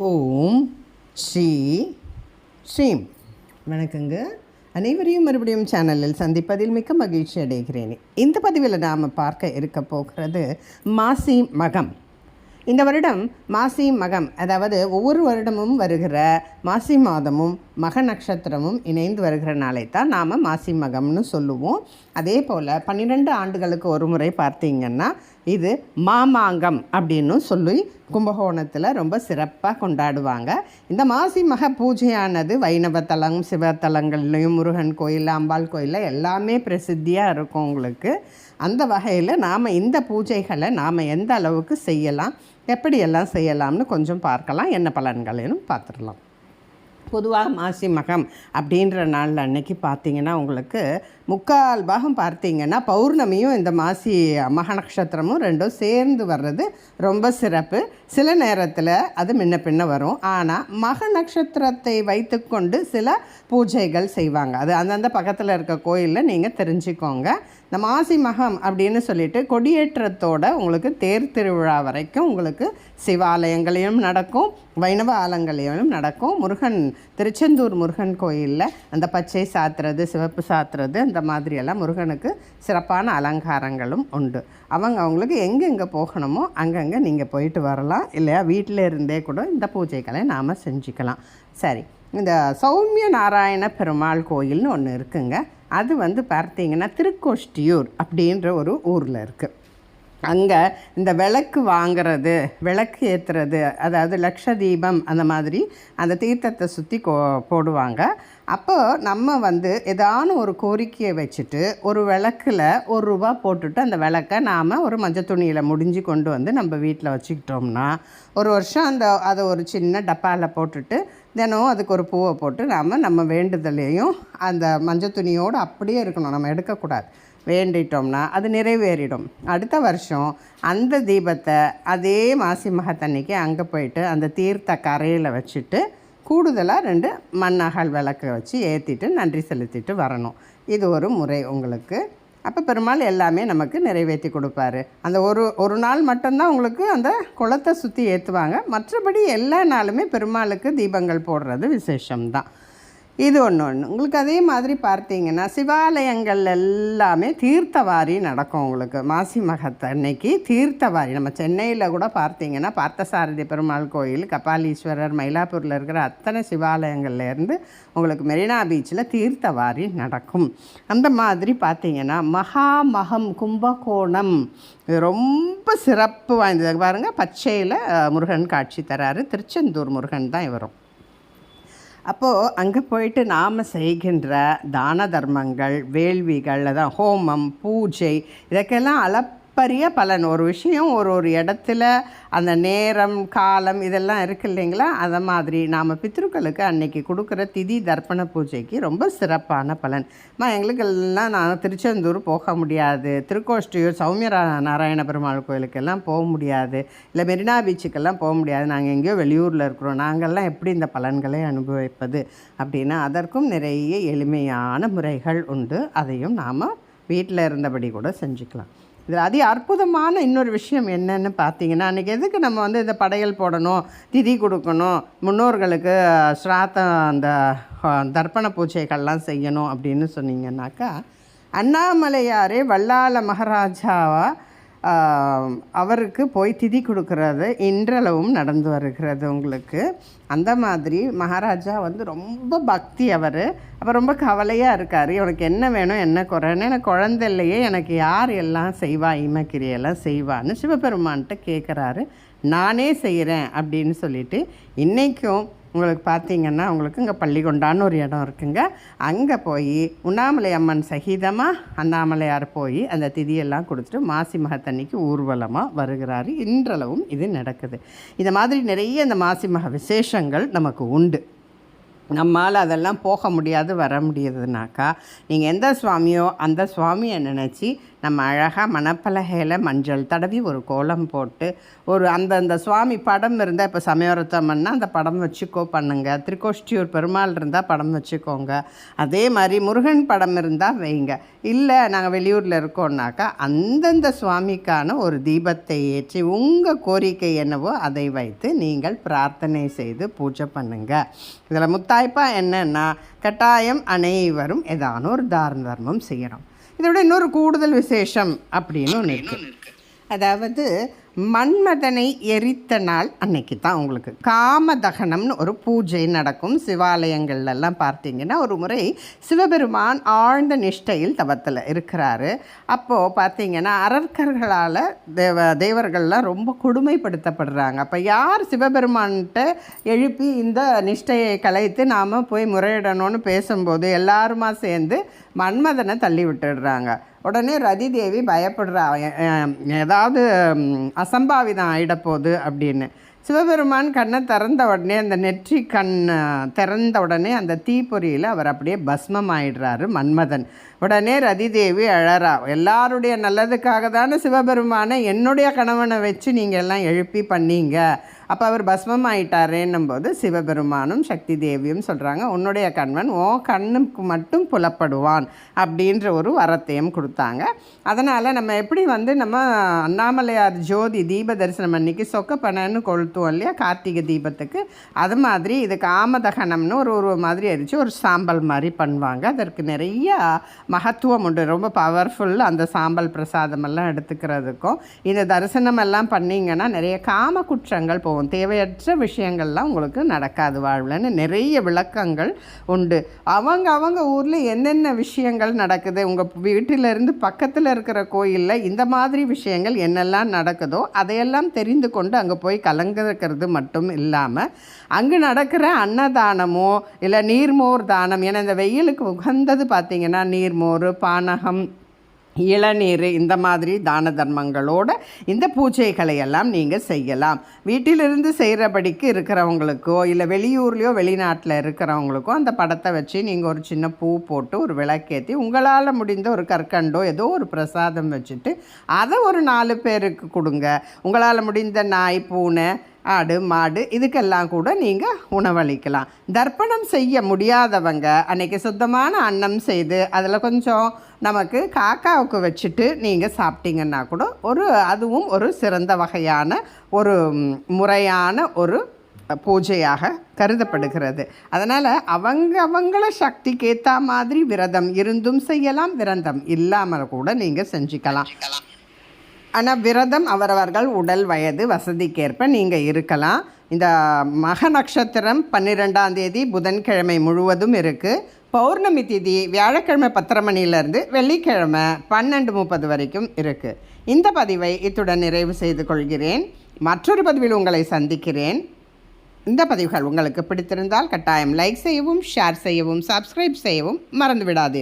ஓம் ஸ்ரீ ஸ்ரீம். வணக்கங்க. அனைவரையும் மறுபடியும் சேனலில் சந்திப்பதில் மிக்க மகிழ்ச்சி அடைகிறேன். இந்த பதிவில் நாம் பார்க்க இருக்க போகிறது மாசி மகம். இந்த வருடம் மாசி மகம், அதாவது ஒவ்வொரு வருடமும் வருகிற மாசி மாதமும் மக நட்சத்திரமும் இணைந்து வருகிற நாளை தான் நாம் மாசி மகம்னு சொல்லுவோம். அதே போல் 12 ஆண்டுகளுக்கு ஒரு முறை பார்த்திங்கன்னா இது மாமாங்கம் அப்படின்னு சொல்லி கும்பகோணத்தில் ரொம்ப சிறப்பாக கொண்டாடுவாங்க. இந்த மாசி மக பூஜையானது வைணவ தலம், சிவத்தலங்கள்லேயும், முருகன் கோயில், அம்பாள் கோயிலில் எல்லாமே பிரசித்தியாக இருக்கும் உங்களுக்கு. அந்த வகையில் நாம் இந்த பூஜைகளை நாம் எந்த அளவுக்கு செய்யலாம், எப்படியெல்லாம் செய்யலாம்னு கொஞ்சம் பார்க்கலாம். என்ன பலன்களையும் பார்த்துடலாம். பொதுவாக மாசி மகம் அப்படின்ற நாளில் அன்னைக்கு பார்த்திங்கன்னா உங்களுக்கு 3/4 பாகம் பார்த்திங்கன்னா பௌர்ணமியும் இந்த மாசி மக நட்சத்திரமும் ரெண்டும் சேர்ந்து வர்றது ரொம்ப சிறப்பு. சில நேரத்தில் அது முன்ன பின்ன வரும். ஆனால் மக நட்சத்திரத்தை வைத்துக்கொண்டு சில பூஜைகள் செய்வாங்க. அது அந்தந்த பக்கத்தில் இருக்க கோயிலில் நீங்கள் தெரிஞ்சுக்கோங்க. இந்த மாசி மகம் அப்படின்னு சொல்லிட்டு கொடியேற்றத்தோடு உங்களுக்கு தேர் திருவிழா வரைக்கும் உங்களுக்கு சிவாலயங்களையும் நடக்கும், வைணவ ஆலயங்களையும் நடக்கும். முருகன், திருச்செந்தூர் முருகன் கோயிலில் அந்த பச்சை சாத்துறது, சிவப்பு சாத்துறது, அந்த மாதிரியெல்லாம் முருகனுக்கு சிறப்பான அலங்காரங்களும் உண்டு. அவங்களுக்கு எங்கெங்கே போகணுமோ அங்கங்கே நீங்கள் போயிட்டு வரலாம். இல்லையா வீட்டில் இருந்தே கூட இந்த பூஜைகளை நாம் செஞ்சுக்கலாம். சரி, இந்த சௌமிய நாராயண பெருமாள் கோயில்னு ஒன்று இருக்குங்க. அது பார்த்தீங்கன்னா திருக்கோஷ்டியூர் அப்படின்ற ஒரு ஊரில் இருக்குது. அங்கே இந்த விளக்கு வாங்கிறது, விளக்கு ஏற்றுறது, அதாவது லக்ஷதீபம், அந்த மாதிரி அந்த தீர்த்தத்தை சுற்றி போடுவாங்க. அப்போது நம்ம ஏதான ஒரு கோரிக்கையை வச்சுட்டு ஒரு விளக்கில் ₹1 போட்டுட்டு அந்த விளக்கை நாம் ஒரு மஞ்சள் துணியில் முடிஞ்சு கொண்டு நம்ம வீட்டில் வச்சுக்கிட்டோம்னா ஒரு வருஷம் அதை ஒரு சின்ன டப்பாவில் போட்டுட்டு தினம் அதுக்கு ஒரு பூவை போட்டு நம்ம வேண்டுதலையும் அந்த மஞ்சள் துணியோடு அப்படியே இருக்கணும், நம்ம எடுக்கக்கூடாது. வேண்டிட்டோம்னா அது நிறைவேறிடும். அடுத்த வருஷம் அந்த தீபத்தை அதே மாசி மகத்தன்னைக்கு அங்கே போயிட்டு அந்த தீர்த்த கரையில் வச்சுட்டு கூடுதலாக 2 மண்ணகல் விளக்கை வச்சு ஏற்றிட்டு நன்றி செலுத்திட்டு வரணும். இது ஒரு முறை உங்களுக்கு. அப்போ பெருமாள் எல்லாமே நமக்கு நிறைவேற்றி கொடுப்பாரு. அந்த ஒரு நாள் மட்டும்தான் உங்களுக்கு அந்த குளத்தை சுற்றி ஏற்றுவாங்க. மற்றபடி எல்லா நாளுமே பெருமாளுக்கு தீபங்கள் போடுறது விசேஷம்தான். இது ஒன்று. உங்களுக்கு அதே மாதிரி பார்த்தீங்கன்னா சிவாலயங்கள் எல்லாமே தீர்த்தவாரி நடக்கும். உங்களுக்கு மாசி மகத்தன்னைக்கு தீர்த்தவாரி நம்ம சென்னையில் கூட பார்த்தீங்கன்னா பார்த்தசாரதி பெருமாள் கோயில், கபாலீஸ்வரர், மயிலாப்பூரில் இருக்கிற அத்தனை சிவாலயங்கள்லேருந்து உங்களுக்கு மெரினா பீச்சில் தீர்த்தவாரி நடக்கும். அந்த மாதிரி பார்த்தீங்கன்னா மகாமகம் கும்பகோணம் ரொம்ப சிறப்பு வாய்ந்தது. பாருங்கள், பச்சையில் முருகன் காட்சி தராரு. திருச்செந்தூர் முருகன் தான் வரும். அப்போது அங்கே போயிட்டு நாம் செய்கின்ற தான தர்மங்கள், வேள்விகள், அதான் ஹோமம், பூஜை, இதற்கெல்லாம் அளப்பரிய பலன். ஒரு விஷயம் ஒரு இடத்துல அந்த நேரம், காலம் இதெல்லாம் இருக்குது இல்லைங்களா? அதை மாதிரி நாம் பித்ருக்களுக்கு அன்னைக்கு கொடுக்குற திதி தர்ப்பண பூஜைக்கு ரொம்ப சிறப்பான பலன். எங்களுக்கெல்லாம் நான் திருச்செந்தூர் போக முடியாது, திருக்கோஷ்டியூர் சௌமிய நாராயண பெருமாள் கோயிலுக்கெல்லாம் போக முடியாது, இல்லை மெரினா பீச்சுக்கெல்லாம் போக முடியாது, நாங்கள் எங்கேயோ வெளியூரில் இருக்கிறோம், நாங்கள்லாம் எப்படி இந்த பலன்களை அனுபவிப்பது அப்படின்னா அதற்கும் நிறைய எளிமையான முறைகள் உண்டு. அதையும் நாம் வீட்டில் இருந்தபடி கூட செஞ்சுக்கலாம். இதில் அதி அற்புதமான இன்னொரு விஷயம் என்னென்னு பார்த்தீங்கன்னா, அன்றைக்கி எதுக்கு நம்ம இந்த படையல் போடணும், திதி கொடுக்கணும், முன்னோர்களுக்கு ஸ்ராத்தம், அந்த தர்ப்பண பூஜைகள்லாம் செய்யணும் அப்படின்னு சொன்னீங்கன்னாக்கா, அண்ணாமலையாரே வல்லாள மகாராஜாவா அவருக்கு போய் திதி கொடுக்கறது இன்றளவும் நடந்து வருகிறது உங்களுக்கு. அந்த மாதிரி மகாராஜா ரொம்ப பக்தி. அவர் அப்போ ரொம்ப கவலையாக இருக்கார். இவனுக்கு என்ன வேணும், என்ன குறைன்னு, எனக்கு குழந்தை இல்லையே, எனக்கு யார் எல்லாம் செய்வா, இமக்கிரியெல்லாம் செய்வான்னு சிவபெருமான்கிட்ட கேட்குறாரு. நானே செய்கிறேன் அப்படின்னு சொல்லிட்டு இன்றைக்கும் உங்களுக்கு பார்த்திங்கன்னா உங்களுக்கு இங்கே பள்ளிகொண்டான்னு ஒரு இடம் இருக்குங்க. அங்கே போய் உண்ணாமலை அம்மன் சகிதமாக அண்ணாமலையார் போய் அந்த திதியெல்லாம் கொடுத்துட்டு மாசி மகத்தன்னைக்கு ஊர்வலமாக வருகிறாரு. இன்றளவும் இது நடக்குது. இந்த மாதிரி நிறைய இந்த மாசி மக விசேஷங்கள் நமக்கு உண்டு. நம்மால் அதெல்லாம் போக முடியாது வர முடியாதுனாக்கா நீங்கள் எந்த சுவாமியோ அந்த சுவாமியை நினச்சி நம்ம அழகாக மணப்பலகையில் மஞ்சள் தடவி ஒரு கோலம் போட்டு ஒரு அந்தந்த சுவாமி படம் இருந்தால் இப்போ சமயவரத்தம்மன்னா அந்த படம் வச்சுக்கோ பண்ணுங்கள். திருக்கோஷ்டியூர் பெருமாள் இருந்தால் படம் வச்சுக்கோங்க. அதே மாதிரி முருகன் படம் இருந்தால் வைங்க. இல்லை நாங்கள் வெளியூரில் இருக்கோம்னாக்கா அந்தந்த சுவாமிக்கான ஒரு தீபத்தை ஏற்றி உங்கள் கோரிக்கை என்னவோ அதை வைத்து நீங்கள் பிரார்த்தனை செய்து பூஜை பண்ணுங்கள். இதில் முத்தாய்ப்பாக என்னென்னா கட்டாயம் அனைவரும் ஏதான ஒரு தான தர்மம் செய்யணும். இதோட இன்னொரு கூடுதல் விசேஷம் அப்படின்னு ஒன்று இருக்குது. அதாவது மன்மதனை எரித்த நாள் அன்னைக்கு தான் உங்களுக்கு காமதகனம்னு ஒரு பூஜை நடக்கும். சிவாலயங்கள்லாம் பார்த்தீங்கன்னா ஒரு முறை சிவபெருமான் ஆழ்ந்த நிஷ்டையில் தவத்தில் இருக்கிறாரு. அப்போது பார்த்தீங்கன்னா அரக்கர்களால் தேவர்கள்லாம் ரொம்ப கொடுமைப்படுத்தப்படுறாங்க. அப்போ யார் சிவபெருமான்கிட்ட எழுப்பி இந்த நிஷ்டையை கலைத்து நாம் போய் முறையிடணும்னு பேசும்போது எல்லாருமா சேர்ந்து மன்மதனை தள்ளி விட்டுடுறாங்க. உடனே ரதி தேவி பயப்படுறா, ஏதாவது அசம்பாவிதம் ஆகிடப்போகுது அப்படின்னு. சிவபெருமான் கண்ணை திறந்த உடனே அந்த நெற்றி கண் திறந்த உடனே அந்த தீப்பொறியில் அவர் அப்படியே பஸ்மம் ஆயிடுறாரு மன்மதன். உடனே ரதி தேவி அழறா, எல்லாருடைய நல்லதுக்காக தானே சிவபெருமானை என்னுடைய கணவனை வச்சு நீங்கள் எல்லாம் எழுப்பி பண்ணீங்க, அப்போ அவர் பஸ்மம் ஆயிட்டாரேன்னும் போது சிவபெருமானும் சக்தி தேவியும் சொல்கிறாங்க, உன்னுடைய கண்வன் ஓ கண்ணுக்கு மட்டும் புலப்படுவான் அப்படின்ற ஒரு வரத்தையும் கொடுத்தாங்க. அதனால் நம்ம எப்படி நம்ம அண்ணாமலையார் ஜோதி தீப தரிசனம் அன்றைக்கி சொக்கப்பனன்னு கொளுத்துவோம் இல்லையா கார்த்திகை தீபத்துக்கு, அது மாதிரி இது காமதகனம்னு ஒரு மாதிரி அரிச்சு ஒரு சாம்பல் மாதிரி பண்ணுவாங்க. அதற்கு நிறைய மகத்துவம் உண்டு, ரொம்ப பவர்ஃபுல். அந்த சாம்பல் பிரசாதமெல்லாம் எடுத்துக்கிறதுக்கும் இந்த தரிசனமெல்லாம் பண்ணிங்கன்னா நிறைய காம குற்றங்கள் போகும், தேவையற்ற விஷயங்கள்லாம் உங்களுக்கு நடக்காது வாழ்வுலன்னு நிறைய விளக்கங்கள் உண்டு. அவங்க ஊரில் என்னென்ன விஷயங்கள் நடக்குது, உங்கள் வீட்டிலேருந்து பக்கத்தில் இருக்கிற கோயிலில் இந்த மாதிரி விஷயங்கள் என்னெல்லாம் நடக்குதோ அதையெல்லாம் தெரிந்து கொண்டு அங்கே போய் கலந்துக்கிறது மட்டும் இல்லாமல் அங்கே நடக்கிற அன்னதானமோ இல்லை நீர்மோர் தானம், ஏன்னா இந்த வெயிலுக்கு உகந்தது பார்த்திங்கன்னா நீர்மோர், பானகம், இளநீர், இந்த மாதிரி தான தர்மங்களோடு இந்த பூஜைகளை எல்லாம் நீங்கள் செய்யலாம். வீட்டிலிருந்து செய்கிறபடிக்கு இருக்கிறவங்களுக்கோ இல்லை வெளியூர்லேயோ வெளிநாட்டில் இருக்கிறவங்களுக்கோ அந்த படத்தை வச்சு நீங்கள் ஒரு சின்ன பூ போட்டு ஒரு விளக்கேற்றி உங்களால் முடிந்த ஒரு கற்கண்டோ ஏதோ ஒரு பிரசாதம் வச்சுட்டு அதை ஒரு 4 பேருக்கு கொடுங்க. உங்களால் முடிந்த நாய், பூனை, ஆடு, மாடு இதுக்கெல்லாம் கூட நீங்கள் உணவளிக்கலாம். தர்ப்பணம் செய்ய முடியாதவங்க அன்றைக்கி சுத்தமான அன்னம் செய்து அதில் கொஞ்சம் நமக்கு காக்காவுக்கு வச்சுட்டு நீங்கள் சாப்பிட்டீங்கன்னா கூட அதுவும் ஒரு சிறந்த வகையான ஒரு முறையான ஒரு பூஜையாக கருதப்படுகிறது. அதனால் அவங்கள சக்திக்கு ஏற்ற மாதிரி விரதம் இருந்தும் செய்யலாம், விரதம் இல்லாமல் கூட நீங்கள் செஞ்சுக்கலாம். ஆனால் விரதம் அவரவர்கள் உடல் வயது வசதிக்கேற்ப நீங்கள் இருக்கலாம். இந்த மக நட்சத்திரம் 12ஆம் தேதி புதன்கிழமை முழுவதும் இருக்குது. பௌர்ணமி திதி வியாழக்கிழமை 10:30 மணிலேருந்து வெள்ளிக்கிழமை 12:30 வரைக்கும் இருக்குது. இந்த பதிவை இத்துடன் நிறைவு செய்து கொள்கிறேன். மற்றொரு பதிவில் உங்களை சந்திக்கிறேன். இந்த பதிவுகள் உங்களுக்கு பிடித்திருந்தால் கட்டாயம் லைக் செய்யவும், ஷேர் செய்யவும், சப்ஸ்கிரைப் செய்யவும் மறந்து விடாதீர்கள்.